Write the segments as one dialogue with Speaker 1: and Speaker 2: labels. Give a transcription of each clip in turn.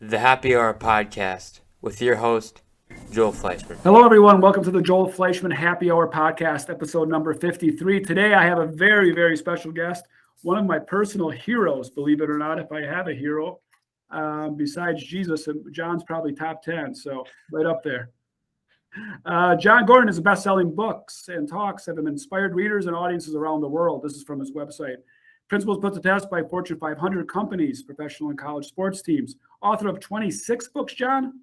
Speaker 1: The Happy Hour Podcast with your host, Joel Fleischman.
Speaker 2: Hello, everyone. Welcome to the Joel Fleischman Happy Hour Podcast, episode number 53. Today, I have a very, very special guest, one of my personal heroes, believe it or not, if I have a hero, besides Jesus, and John's probably top 10, so right up there. Jon Gordon is best-selling books and talks have inspired readers and audiences around the world. This is from his website. Principles put to test by Fortune 500 companies, professional and college sports teams. Author of 26 books, John?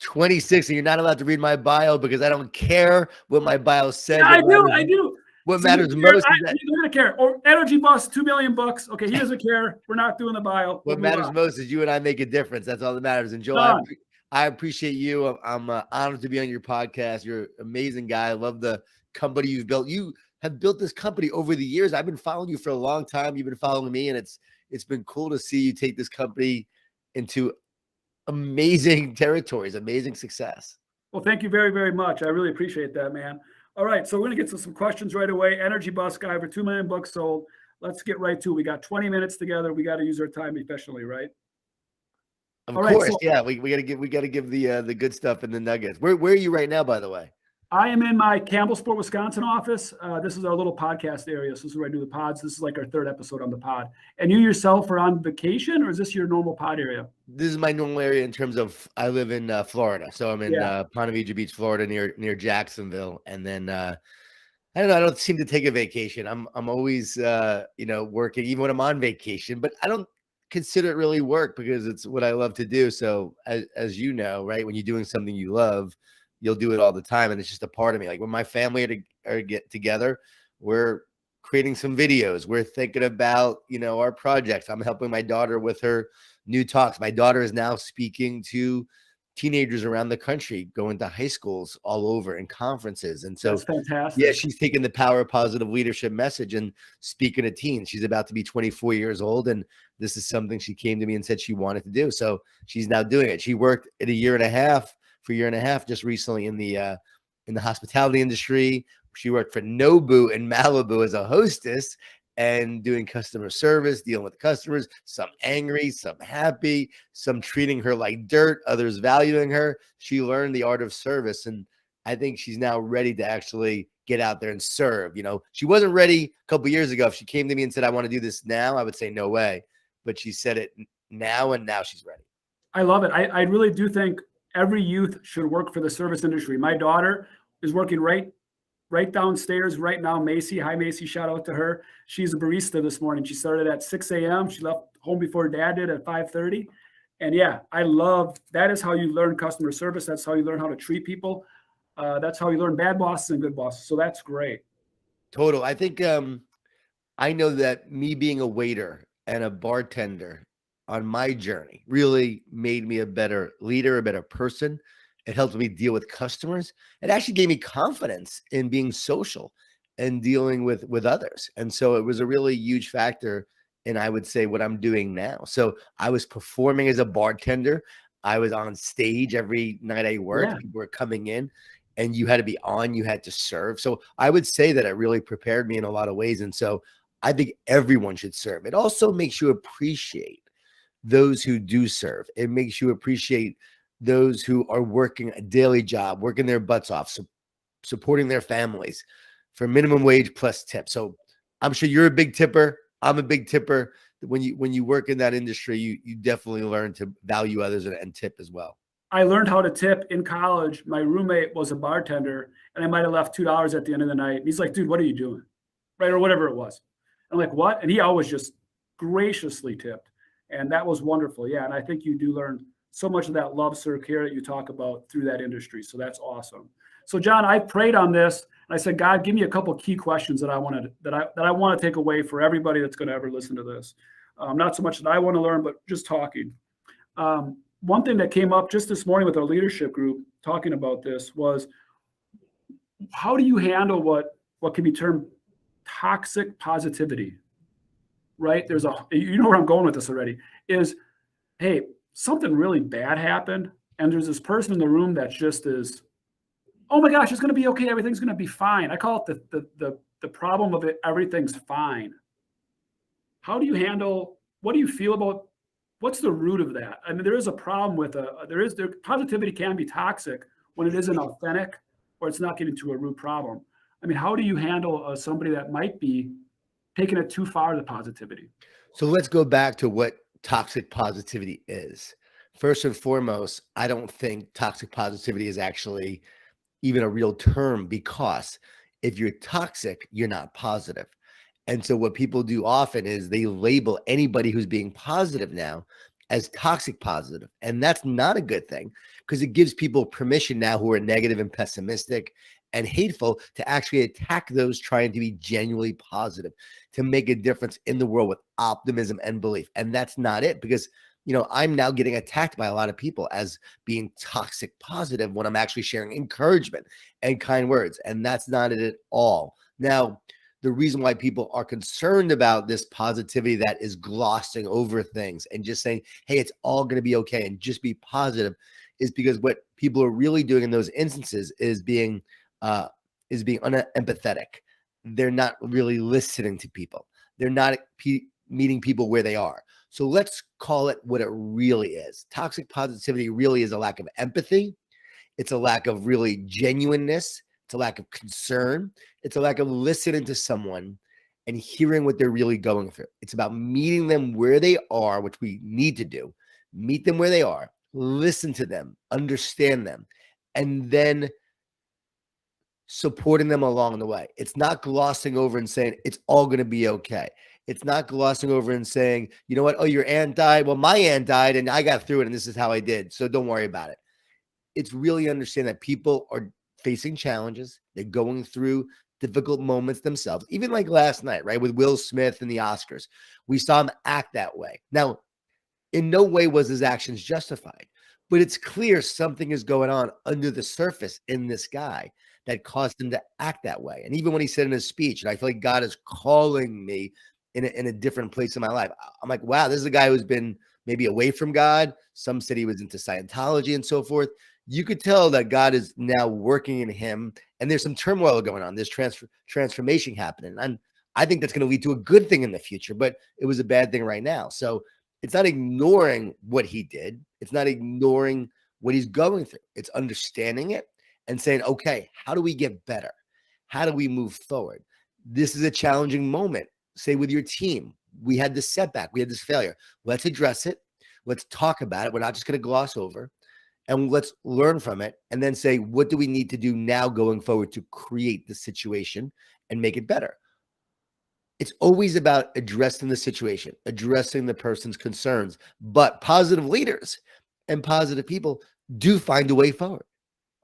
Speaker 3: 26, and you're not allowed to read my bio because I don't care what my bio says.
Speaker 2: Yeah, I do.
Speaker 3: What matters most is that
Speaker 2: you don't care. Or Energy Bus, 2 million bucks. Okay, he doesn't care. We're not doing the bio.
Speaker 3: what matters most is you and I make a difference. That's all that matters. And Joel, I appreciate you. I'm honored to be on your podcast. You're an amazing guy. I love the company you've built. You have built this company over the years. I've been following you for a long time. You've been following me, and it's been cool to see you take this company into amazing territories, amazing success.
Speaker 2: Well, thank you very, very much. I really appreciate that, man. All right, so we're going to get to some questions right away. Energy Bus guy, over 2 million books sold. Let's get right to it. We got 20 minutes together. We got to use our time efficiently, right?
Speaker 3: Of course, yeah. We got to give the good stuff and the nuggets. Where are you right now, by the way?
Speaker 2: I am in my Campbellsport, Wisconsin office. This is our little podcast area. So this is where I do the pods. This is like our third episode on the pod. And you yourself are on vacation, or is this your normal pod area?
Speaker 3: This is my normal area in terms of I live in Florida. So I'm in Ponte Vedra Beach, Florida, near Jacksonville. And then I don't know. I don't seem to take a vacation. I'm always working, even when I'm on vacation. But I don't consider it really work because it's what I love to do. So as you know, right, when you're doing something you love, you'll do it all the time. And it's just a part of me. Like when my family are get together, we're creating some videos. We're thinking about, our projects. I'm helping my daughter with her new talks. My daughter is now speaking to teenagers around the country, going to high schools all over and conferences. And so
Speaker 2: that's fantastic.
Speaker 3: Yeah, she's taking the power of positive leadership message and speaking to teens. She's about to be 24 years old. And this is something she came to me and said she wanted to do. So she's now doing it. She worked for a year and a half just recently in the hospitality industry. She worked for Nobu in Malibu as a hostess and doing customer service, dealing with customers, some angry, some happy, some treating her like dirt, others valuing her. She learned the art of service, and I think she's now ready to actually get out there and serve. She wasn't ready a couple of years ago. If she came to me and said, I want to do this now, I would say no way. But she said it now, and now she's ready.
Speaker 2: I love it. I really do think every youth should work for the service industry. My daughter is working right downstairs right now. Macy, hi Macy, shout out to her. She's a barista this morning. She started at 6 a.m. She left home before dad did at 5:30. And yeah, I love, that is how you learn customer service. That's how you learn how to treat people. That's how you learn bad bosses and good bosses. So that's great.
Speaker 3: Total. I think I know that me being a waiter and a bartender on my journey really made me a better leader, a better person. It helped me deal with customers. It actually gave me confidence in being social and dealing with others. And so it was a really huge factor in, I would say, what I'm doing now. So I was performing as a bartender. I was on stage every night I worked. Yeah. People were coming in and you had to be on, you had to serve. So I would say that it really prepared me in a lot of ways. And so I think everyone should serve. It also makes you appreciate those who do serve. It makes you appreciate those who are working a daily job, working their butts off, supporting their families for minimum wage plus tip. So I'm sure you're a big tipper. I'm a big tipper. When you work in that industry, you definitely learn to value others and tip as well.
Speaker 2: I learned how to tip in college. My roommate was a bartender, and I might have left $2 at the end of the night. And he's like, dude, what are you doing? Right, or whatever it was. I'm like, what? And he always just graciously tipped. And that was wonderful. Yeah. And I think you do learn so much of that love, sir, care that you talk about through that industry. So that's awesome. So John, I prayed on this and I said, God, give me a couple of key questions that I want to take away for everybody that's going to ever listen to this. Not so much that I want to learn, but just talking. One thing that came up just this morning with our leadership group talking about this was, how do you handle what can be termed toxic positivity? Right? You know where I'm going with this already, is, hey, something really bad happened. And there's this person in the room that just is, oh my gosh, it's going to be okay. Everything's going to be fine. I call it the problem of it. Everything's fine. How do you handle, what do you feel about what's the root of that? I mean, there is a problem with positivity can be toxic when it isn't authentic or it's not getting to a root problem. I mean, how do you handle somebody that might be taking it too far, the positivity?
Speaker 3: So let's go back to what toxic positivity is. First and foremost, I don't think toxic positivity is actually even a real term, because if you're toxic, you're not positive. And so what people do often is they label anybody who's being positive now as toxic positive. And that's not a good thing, because it gives people permission now who are negative and pessimistic and hateful to actually attack those trying to be genuinely positive, to make a difference in the world with optimism and belief. And that's not it, because I'm now getting attacked by a lot of people as being toxic positive when I'm actually sharing encouragement and kind words. And that's not it at all. Now, the reason why people are concerned about this positivity that is glossing over things and just saying, hey, it's all going to be okay and just be positive, is because what people are really doing in those instances is being unempathetic. They're not really listening to people. They're not meeting people where they are. So let's call it what it really is. Toxic positivity really is a lack of empathy. It's a lack of really genuineness. It's a lack of concern. It's a lack of listening to someone and hearing what they're really going through. It's about meeting them where they are, which we need to do. Meet them where they are, listen to them, understand them, and then supporting them along the way. It's not glossing over and saying it's all going to be okay. It's not glossing over and saying, you know what? Oh, your aunt died. Well, my aunt died and I got through it and this is how I did. So don't worry about it. It's really understand that people are facing challenges. They're going through difficult moments themselves. Even like last night, right? With Will Smith and the Oscars, we saw him act that way. Now, in no way was his actions justified, but it's clear something is going on under the surface in this guy that caused him to act that way. And even when he said in his speech, and I feel like God is calling me in a different place in my life, I'm like, wow, this is a guy who's been maybe away from God. Some said he was into Scientology and so forth. You could tell that God is now working in him, and there's some turmoil going on. There's transformation happening. And I think that's going to lead to a good thing in the future, but it was a bad thing right now. So it's not ignoring what he did. It's not ignoring what he's going through. It's understanding it and saying, okay, how do we get better? How do we move forward? This is a challenging moment. Say with your team, we had this setback, we had this failure. Let's address it. Let's talk about it. We're not just going to gloss over, and let's learn from it and then say, what do we need to do now going forward to create the situation and make it better? It's always about addressing the situation, addressing the person's concerns, but positive leaders and positive people do find a way forward.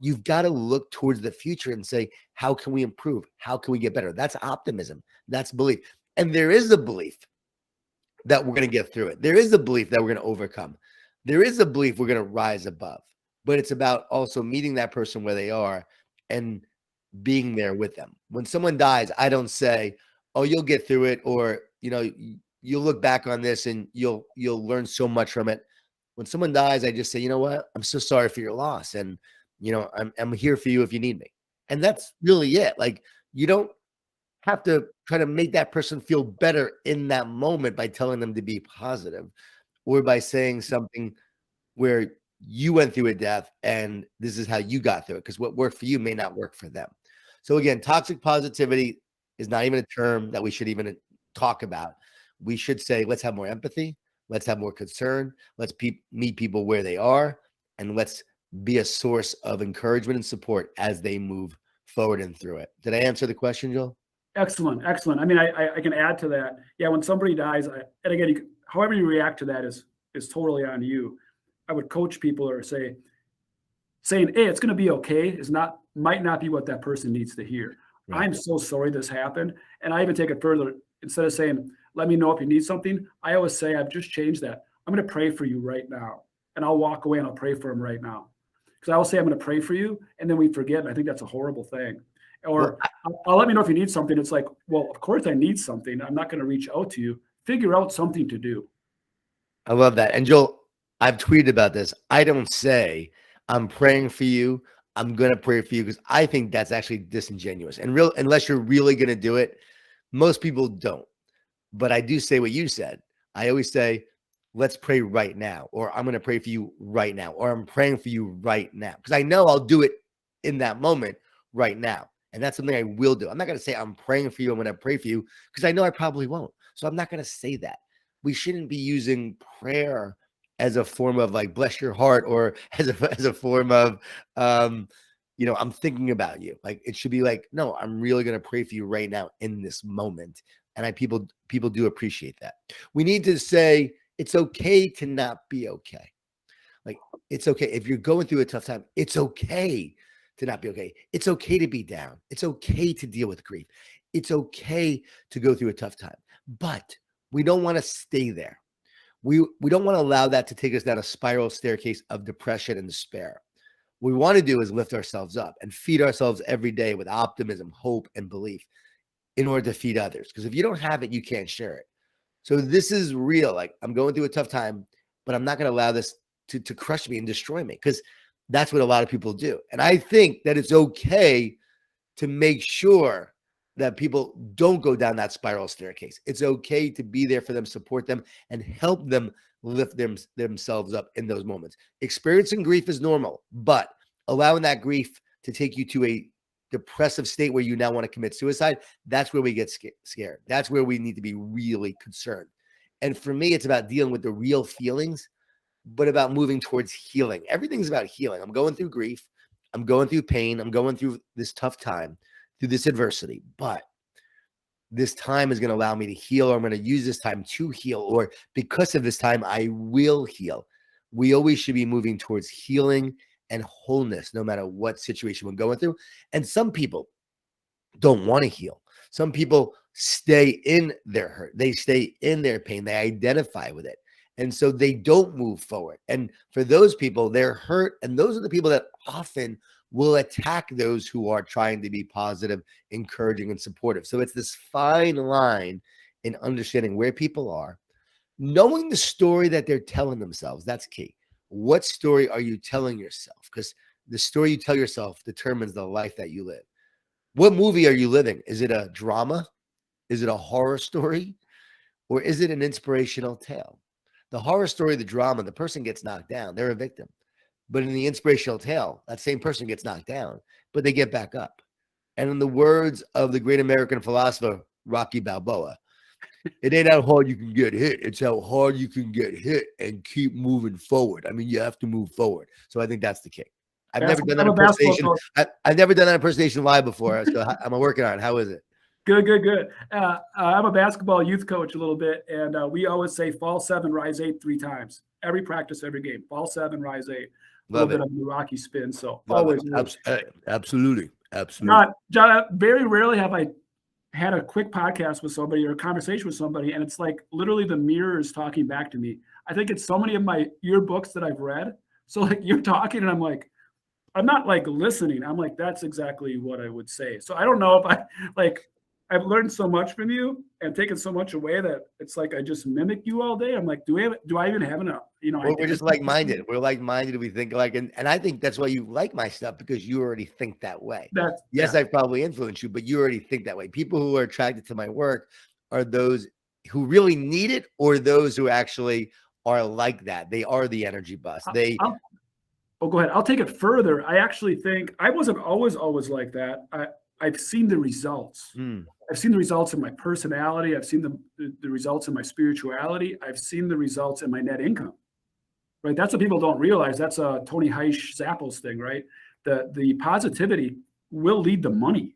Speaker 3: You've got to look towards the future and say, how can we improve? How can we get better? That's optimism. That's belief. And there is a belief that we're going to get through it. There is a belief that we're going to overcome. There is a belief we're going to rise above. But it's about also meeting that person where they are and being there with them. When someone dies, I don't say, oh, you'll get through it, or you'll look back on this and you'll learn so much from it. When someone dies, I just say, you know what? I'm so sorry for your loss, and I'm here for you if you need me. And that's really it. Like, you don't have to try to make that person feel better in that moment by telling them to be positive, or by saying something where you went through a death and this is how you got through it, because what worked for you may not work for them. So again, toxic positivity is not even a term that we should even talk about. We should say, let's have more empathy. Let's have more concern. Let's meet people where they are, and let's be a source of encouragement and support as they move forward and through it. Did I answer the question, Joel?
Speaker 2: Excellent. Excellent. I mean, I can add to that. Yeah. When somebody dies, and again, however you react to that is totally on you. I would coach people or saying, hey, it's going to be okay might not be what that person needs to hear. Right. I'm so sorry this happened. And I even take it further. Instead of saying, let me know if you need something, I always say, I've just changed that. I'm going to pray for you right now. And I'll walk away and I'll pray for him right now. Because I will say, I'm going to pray for you. And then we forget. And I think that's a horrible thing. Or I'll let me know if you need something. It's like, well, of course I need something. I'm not going to reach out to you. Figure out something to do.
Speaker 3: I love that. And Joel, I've tweeted about this. I don't say I'm praying for you. I'm going to pray for you, because I think that's actually disingenuous. And unless you're really going to do it, most people don't. But I do say what you said. I always say, let's pray right now, or I'm going to pray for you right now, or I'm praying for you right now. Because I know I'll do it in that moment right now. And that's something I will do. I'm not going to say I'm praying for you, I'm going to pray for you, because I know I probably won't. So I'm not going to say that. We shouldn't be using prayer as a form of like bless your heart, or as a form of I'm thinking about you. Like it should be like, no, I'm really going to pray for you right now in this moment. And people do appreciate that. We need to say it's okay to not be okay. Like it's okay if you're going through a tough time. It's okay to not be okay. It's okay to be down. It's okay to deal with grief. It's okay to go through a tough time. But we don't want to stay there. We don't want to allow that to take us down a spiral staircase of depression and despair. What we want to do is lift ourselves up and feed ourselves every day with optimism, hope, and belief in order to feed others. Because if you don't have it, you can't share it. So this is real. Like I'm going through a tough time, but I'm not going to allow this to crush me and destroy me, because that's what a lot of people do. And I think that it's okay to make sure that people don't go down that spiral staircase. It's okay to be there for them, support them, and help them lift themselves up in those moments. Experiencing grief is normal, but allowing that grief to take you to a depressive state where you now want to commit suicide, that's where we get scared. That's where we need to be really concerned. And for me, it's about dealing with the real feelings, but about moving towards healing. Everything's about healing. I'm going through grief. I'm going through pain. I'm going through this tough time, through this adversity, but this time is going to allow me to heal, or I'm going to use this time to heal, or because of this time, I will heal. We always should be moving towards healing and wholeness, no matter what situation we're going through. And some people don't want to heal. Some people stay in their hurt. They stay in their pain. They identify with it. And so they don't move forward. And for those people, they're hurt. And those are the people that often will attack those who are trying to be positive, encouraging, and supportive. So it's this fine line in understanding where people are, knowing the story that they're telling themselves. That's key. What story are you telling yourself? Because the story you tell yourself determines the life that you live. What movie are you living? Is it a drama? Is it a horror story? Or is it an inspirational tale? The horror story, the drama, the person gets knocked down. They're a victim. But in the inspirational tale, that same person gets knocked down, but they get back up. And in the words of the great American philosopher, Rocky Balboa, it ain't how hard you can get hit. It's how hard you can get hit and keep moving forward. I mean, you have to move forward. So I think that's the key. I've never done that impersonation. I've never done that impersonation live before. So I'm working on it. How is it?
Speaker 2: Good. I'm a basketball youth coach a little bit, and we always say fall 7, rise 8 3 times. Every practice, every game. Fall 7, rise 8.
Speaker 3: Love
Speaker 2: bit
Speaker 3: it.
Speaker 2: of the Rocky spin. So
Speaker 3: Love
Speaker 2: always.
Speaker 3: absolutely.
Speaker 2: John, very rarely have I had a quick podcast with somebody or a conversation with somebody, and it's like literally the mirror is talking back to me. I think it's so many of your books that I've read. So like you're talking, and I'm like, I'm not like listening. I'm like, that's exactly what I would say. So I don't know if I've learned so much from you and taken so much away that it's like I just mimic you all day. I'm like, do I even have enough?
Speaker 3: We're just like-minded. We're like-minded. We think alike, and I think that's why you like my stuff, because you already think that way. Yes, I've probably influenced you, but you already think that way. People who are attracted to my work are those who really need it, or those who actually are like that. They are the energy bus.
Speaker 2: Go ahead. I'll take it further. I actually think I wasn't always like that. I've seen the results. I've seen the results in my personality. I've seen the results in my spirituality. I've seen the results in my net income. Right. That's what people don't realize. That's a Tony Zappos thing, right? The positivity will lead to money,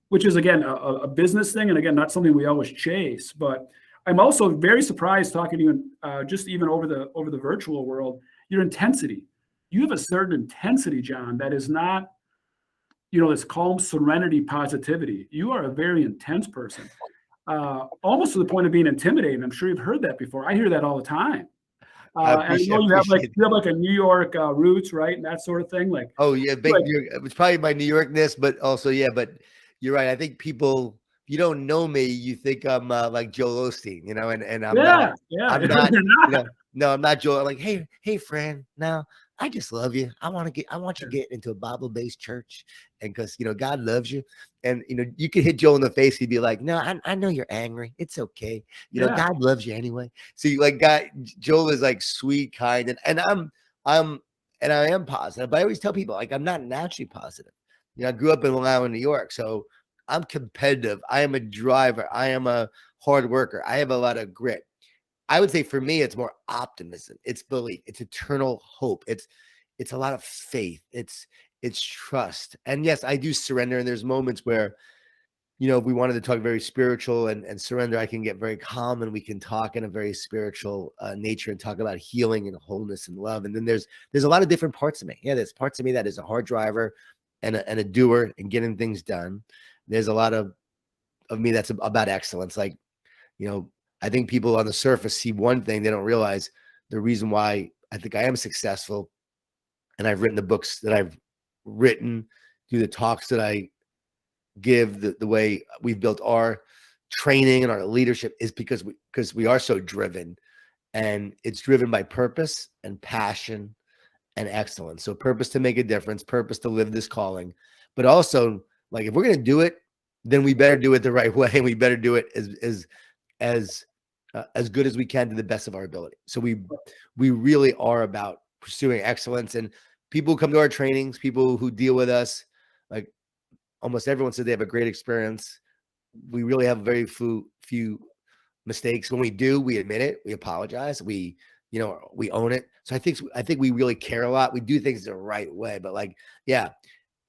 Speaker 2: which is again a business thing, and again not something we always chase. But I'm also very surprised talking to you, just even over the virtual world. Your intensity. You have a certain intensity, John, that is not, this calm serenity positivity. You are a very intense person, almost to the point of being intimidating. I'm sure you've heard that before. I hear that all the time. And I know you have like a New York roots, right, and that sort of thing. Like,
Speaker 3: oh yeah, it's probably my New Yorkness, but also but you're right. I think people, if you don't know me, you think I'm like Joel Osteen, and I'm not. I'm not. No, I'm not Joel. I'm like, hey, Fran. Now I just love you. I want you to get into a Bible-based church, and because God loves you. And you could hit Joel in the face, he'd be like, no, I know you're angry. It's okay. God loves you anyway. So Joel is like sweet, kind, and I am positive, but I always tell people like I'm not naturally positive. I grew up in Long Island, New York, so I'm competitive. I am a driver. I am a hard worker. I have a lot of grit. I would say for me, it's more optimism. It's belief. It's eternal hope. It's a lot of faith. It's trust. And yes, I do surrender. And there's moments where, if we wanted to talk very spiritual and surrender, I can get very calm and we can talk in a very spiritual nature and talk about healing and wholeness and love. And then there's a lot of different parts of me. Yeah, there's parts of me that is a hard driver and a doer and getting things done. There's a lot of me that's about excellence. Like, I think people on the surface see one thing, they don't realize the reason why I think I am successful. And I've written the books that I've written, do the talks that I give, the way we've built our training and our leadership is because we are so driven, and it's driven by purpose and passion and excellence. So purpose to make a difference, purpose to live this calling, but also like, if we're going to do it, then we better do it the right way. And we better do it as good as we can to the best of our ability. So we really are about pursuing excellence. And people who come to our trainings, people who deal with us, like almost everyone said they have a great experience. We really have very few mistakes. When we do, we admit it, we apologize, we own it. So I think we really care a lot. We do things the right way. But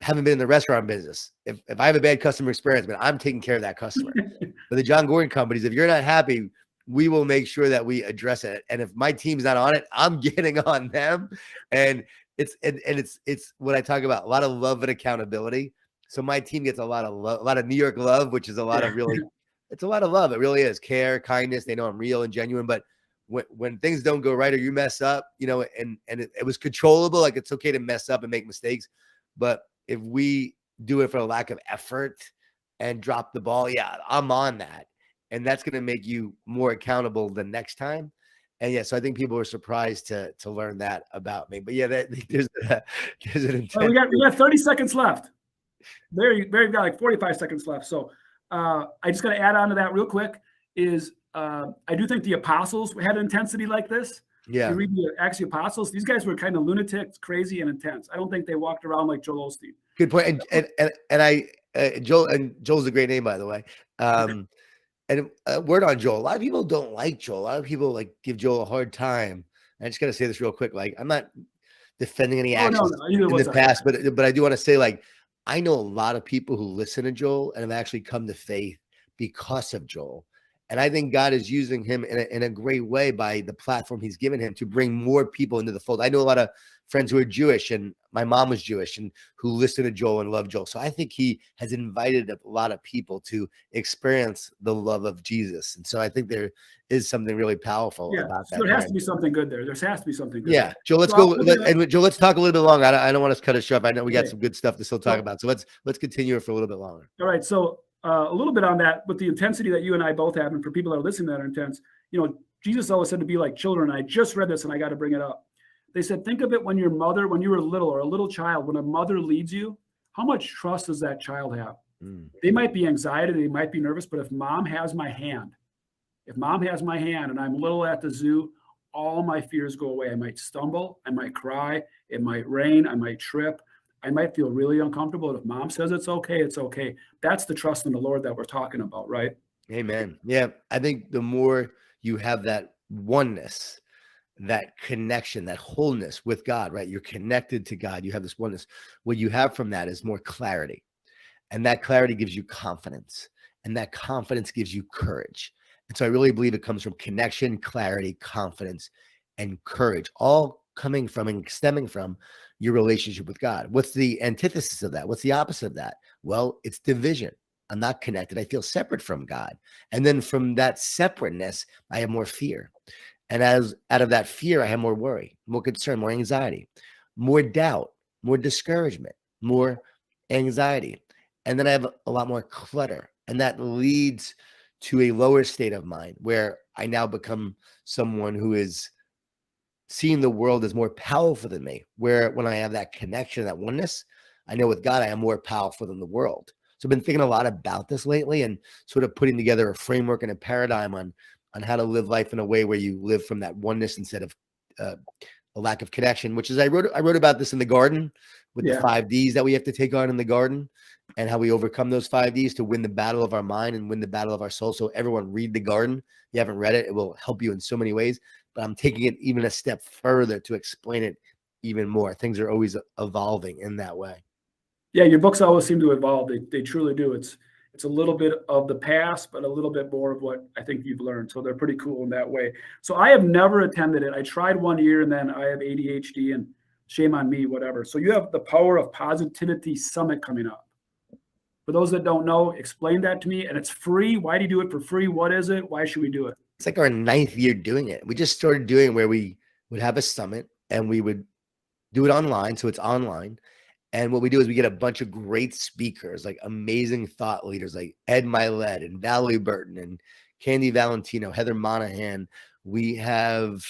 Speaker 3: haven't been in the restaurant business. If I have a bad customer experience, but I'm taking care of that customer. But the Jon Gordon companies, if you're not happy, we will make sure that we address it. And if my team's not on it, I'm getting on them. And it's what I talk about, a lot of love and accountability. So my team gets a lot of New York love, which is a lot of it's a lot of love. It really is care, kindness. They know I'm real and genuine. But when things don't go right or you mess up, and it was controllable, like it's okay to mess up and make mistakes. But if we do it for a lack of effort and drop the ball, I'm on that. And that's going to make you more accountable the next time. And so I think people are surprised to learn that about me. But there's an intent.
Speaker 2: We got 30 seconds left. There you got like 45 seconds left. So I just got to add on to that real quick is I do think the apostles had intensity like this.
Speaker 3: Yeah.
Speaker 2: If you read the Acts of the Apostles, these guys were kind of lunatics, crazy and intense. I don't think they walked around like Joel Osteen.
Speaker 3: Good point. And Joel's a great name, by the way. And a word on Joel. A lot of people don't like Joel. A lot of people like give Joel a hard time. I just got to say this real quick. Like, I'm not defending any actions in the past, but I do want to say, like, I know a lot of people who listen to Joel and have actually come to faith because of Joel. And I think God is using him in a great way by the platform he's given him to bring more people into the fold. I know a lot of friends who are Jewish, and my mom was Jewish, and who listen to Joel and love Joel. So I think he has invited a lot of people to experience the love of Jesus. And so I think there is something really powerful about that.
Speaker 2: So there has to be something good there. There has to be something good.
Speaker 3: Yeah. Joel, let's go. Joel, let's talk a little bit longer. I don't want us to cut it short. I know we got some good stuff to still talk about. So let's continue it for a little bit longer.
Speaker 2: All right. So a little bit on that, with the intensity that you and I both have, and for people that are listening that are intense, Jesus always said to be like children. I just read this and I got to bring it up. They said, think of it when you were little, or a little child, when a mother leads you, how much trust does that child have? They might be anxiety, they might be nervous, but if mom has my hand and I'm little at the zoo, all my fears go away. I might stumble, I might cry, it might rain, I might trip, I might feel really uncomfortable. If mom says it's okay, it's okay. That's the trust in the Lord that we're talking about, right?
Speaker 3: Amen. Yeah. I think the more you have that oneness, that connection, that wholeness with God, right? You're connected to God. You have this oneness. What you have from that is more clarity. And that clarity gives you confidence. And that confidence gives you courage. And so I really believe it comes from connection, clarity, confidence, and courage, all coming from and stemming from your relationship with God. What's the antithesis of that? What's the opposite of that? Well, it's division. I'm not connected. I feel separate from God. And then from that separateness, I have more fear. And out of that fear, I have more worry, more concern, more anxiety, more doubt, more discouragement, more anxiety. And then I have a lot more clutter. And that leads to a lower state of mind where I now become someone who is seeing the world as more powerful than me, where when I have that connection, that oneness, I know with God, I am more powerful than the world. So I've been thinking a lot about this lately and sort of putting together a framework and a paradigm on how to live life in a way where you live from that oneness instead of a lack of connection, which is I wrote about this in the garden with the 5 Ds that we have to take on in the garden and how we overcome those 5 Ds to win the battle of our mind and win the battle of our soul. So everyone read the garden. If you haven't read it, it will help you in so many ways, but I'm taking it even a step further to explain it even more. Things are always evolving in that way.
Speaker 2: Yeah, your books always seem to evolve. They truly do. It's a little bit of the past, but a little bit more of what I think you've learned. So they're pretty cool in that way. So I have never attended it. I tried one year and then I have ADHD and shame on me, whatever. So you have the Power of Positivity Summit coming up. For those that don't know, explain that to me. And it's free. Why do you do it for free? What is it? Why should we do it?
Speaker 3: It's like our 9th year doing it. We just started doing where we would have a summit and we would do it online. So it's online. And what we do is we get a bunch of great speakers, like amazing thought leaders like Ed Milet and Valerie Burton and Candy Valentino, Heather Monahan. We have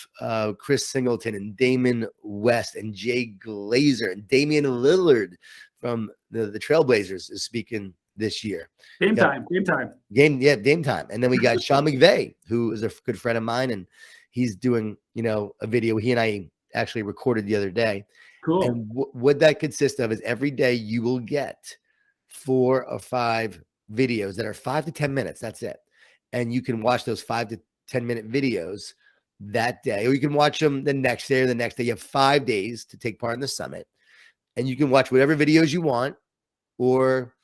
Speaker 3: Chris Singleton and Damon West and Jay Glazer and Damian Lillard from the Trailblazers is speaking this year.
Speaker 2: Game time.
Speaker 3: Game time. And then we got Sean McVay, who is a good friend of mine, and he's doing, a video he and I actually recorded the other day.
Speaker 2: Cool.
Speaker 3: And what that consists of is every day you will get 4 or 5 videos that are 5 to 10 minutes. That's it. And you can watch those 5 to 10 minute videos that day, or you can watch them the next day or the next day. You have 5 days to take part in the summit, and you can watch whatever videos you want, or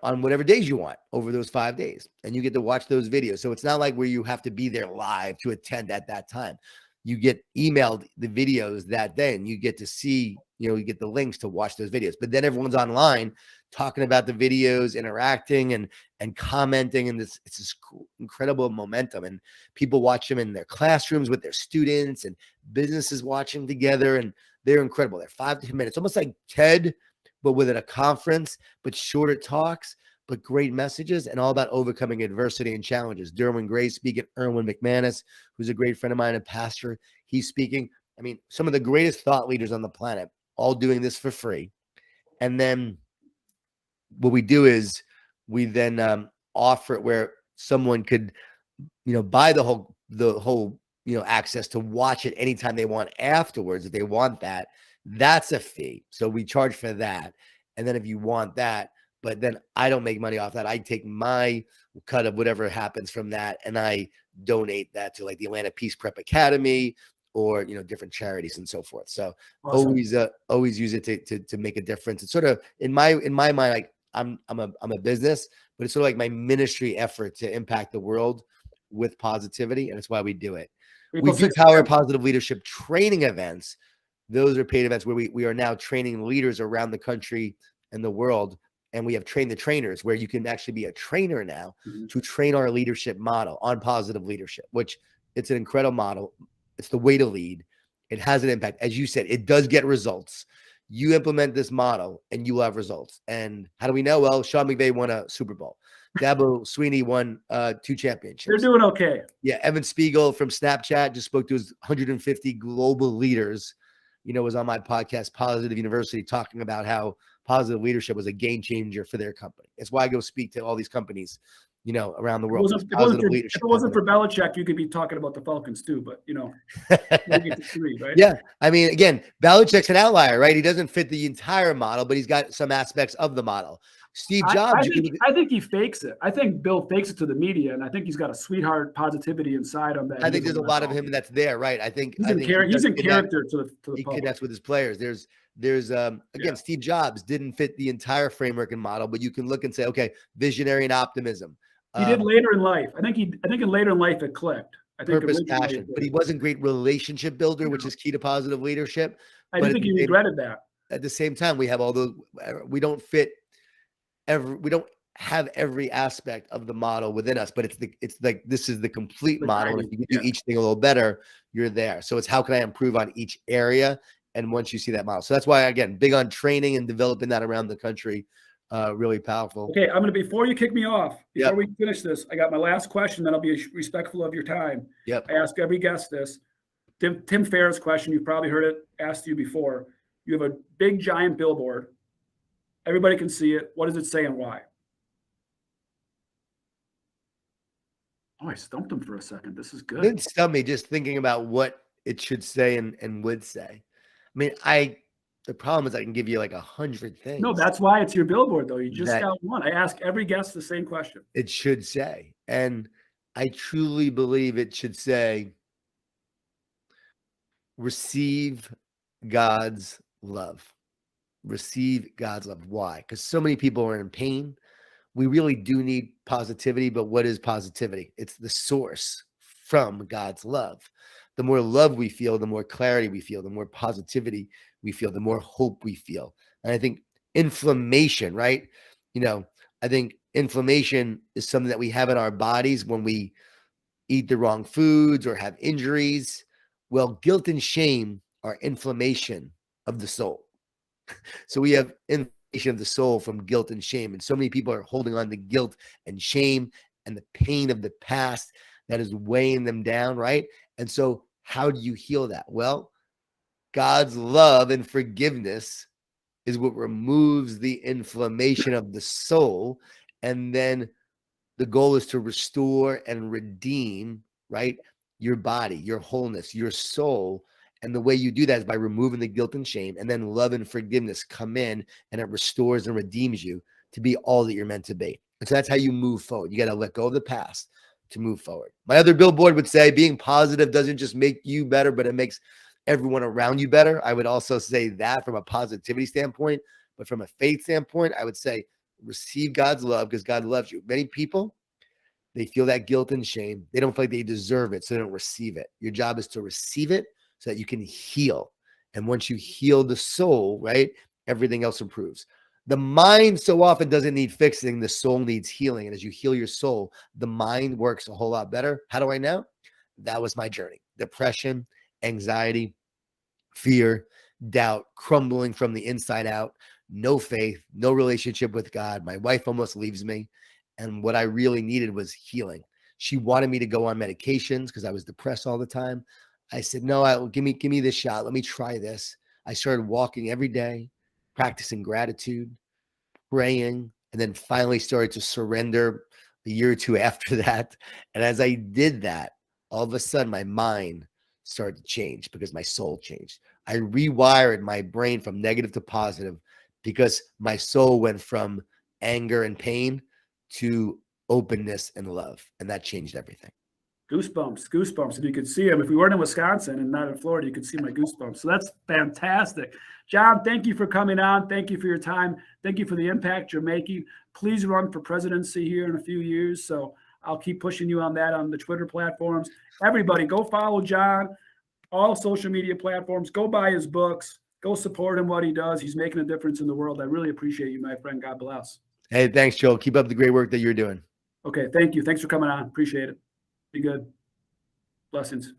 Speaker 3: on whatever days you want over those 5 days, and you get to watch those videos. So it's not like where you have to be there live to attend at that time. You get emailed the videos that day, and you get to see, you get the links to watch those videos. But then everyone's online talking about the videos, interacting and commenting, and it's this cool, incredible momentum. And people watch them in their classrooms with their students, and businesses watching together, and they're incredible. They're 5 to 10 minutes, almost like TED, but within a conference, but shorter talks, but great messages, and all about overcoming adversity and challenges. Derwin Gray speaking, Erwin McManus, who's a great friend of mine, a pastor, he's speaking. I mean, some of the greatest thought leaders on the planet, all doing this for free. And then what we do is we then offer it where someone could, buy the whole, access to watch it anytime they want afterwards. If they want that, that's a fee. So we charge for that. And then if you want that, but then I don't make money off that. I take my cut of whatever happens from that, and I donate that to like the Atlanta Peace Prep Academy or, different charities and so forth. So awesome. Always use it to make a difference. It's sort of in my mind, like I'm a business, but it's sort of like my ministry effort to impact the world with positivity. And it's why we do it. We do Power Positive Leadership training events. Those are paid events where we are now training leaders around the country and the world. And we have trained the trainers where you can actually be a trainer now to train our leadership model on positive leadership, which it's an incredible model. It's the way to lead. It has an impact. As you said, it does get results. You implement this model and you will have results. And how do we know? Well, Sean McVay won a Super Bowl. Dabo Sweeney won 2 championships.
Speaker 2: They're doing okay.
Speaker 3: Yeah. Evan Spiegel from Snapchat just spoke to his 150 global leaders, was on my podcast, Positive University, talking about how positive leadership was a game changer for their company. It's why I go speak to all these companies, around the world. If
Speaker 2: it wasn't for Belichick, you could be talking about the Falcons too, but get to 3, right?
Speaker 3: Yeah. I mean, again, Belichick's an outlier, right? He doesn't fit the entire model, but he's got some aspects of the model. Steve Jobs.
Speaker 2: I think he fakes it. I think Bill fakes it to the media, and I think he's got a sweetheart positivity inside him.
Speaker 3: I think there's a lot of him that's there, right? I think
Speaker 2: he's in character to the
Speaker 3: he
Speaker 2: public.
Speaker 3: Connects with his players. There's again, Steve Jobs didn't fit the entire framework and model, but you can look and say, okay, visionary and optimism.
Speaker 2: He did later in life. I think in later in life it clicked. I think
Speaker 3: purpose, passion, but he wasn't a great relationship builder, which is key to positive leadership.
Speaker 2: I think he regretted that.
Speaker 3: At the same time, we have all those. We don't have every aspect of the model within us, but it's like this is the complete model. If you can do each thing a little better, you're there. So it's how can I improve on each area? And once you see that model, so that's why again, big on training and developing that around the country. Really powerful.
Speaker 2: Okay, before you kick me off, before we finish this, I got my last question. Then I'll be respectful of your time.
Speaker 3: Yep.
Speaker 2: I ask every guest this: Tim Ferriss question, you've probably heard it asked you before. You have a big giant billboard. Everybody can see it. What does it say and why? Oh, I stumped him for a second. This is good.
Speaker 3: Didn't stump me just thinking about what it should say and would say. I mean, the problem is I can give you like 100 things.
Speaker 2: No, that's why it's your billboard, though. You just
Speaker 3: that
Speaker 2: got one. I ask every guest the same question.
Speaker 3: it should say. And I truly believe it should say, receive God's love. Receive God's love. Why? Because so many people are in pain. We really do need positivity, but what is positivity? It's the source from God's love. The more love we feel, the more clarity we feel, the more positivity we feel, the more hope we feel. And I think inflammation, right? I think inflammation is something that we have in our bodies when we eat the wrong foods or have injuries. Well, guilt and shame are inflammation of the soul. So we have inflammation of the soul from guilt and shame. And so many people are holding on to guilt and shame and the pain of the past that is weighing them down, right? And so how do you heal that? Well, God's love and forgiveness is what removes the inflammation of the soul. And then the goal is to restore and redeem, right? Your body, your wholeness, your soul. And the way you do that is by removing the guilt and shame, and then love and forgiveness come in, and it restores and redeems you to be all that you're meant to be. And so that's how you move forward. You got to let go of the past to move forward. My other billboard would say, being positive doesn't just make you better, but it makes everyone around you better. I would also say that from a positivity standpoint, but from a faith standpoint, I would say receive God's love because God loves you. Many people, they feel that guilt and shame. They don't feel like they deserve it, so they don't receive it. Your job is to receive it so that you can heal. And once you heal the soul, right, everything else improves. The mind so often doesn't need fixing. The soul needs healing. And as you heal your soul, the mind works a whole lot better. How do I know? That was my journey. Depression, anxiety, fear, doubt, crumbling from the inside out, no faith, no relationship with God. My wife almost leaves me. And what I really needed was healing. She wanted me to go on medications because I was depressed all the time. I said, no, give me this shot. Let me try this. I started walking every day, practicing gratitude, praying, and then finally started to surrender a year or two after that. And as I did that, all of a sudden my mind started to change because my soul changed. I rewired my brain from negative to positive because my soul went from anger and pain to openness and love. And that changed everything.
Speaker 2: Goosebumps. If you could see them, if we weren't in Wisconsin and not in Florida, you could see my goosebumps. So that's fantastic. Jon, thank you for coming on. Thank you for your time. Thank you for the impact you're making. Please run for presidency here in a few years. So I'll keep pushing you on that on the Twitter platforms. Everybody, go follow Jon, all social media platforms. Go buy his books. Go support him, what he does. He's making a difference in the world. I really appreciate you, my friend. God bless.
Speaker 3: Hey, thanks, Joel. Keep up the great work that you're doing.
Speaker 2: Okay, thank you. Thanks for coming on. Appreciate it. Be good. Blessings.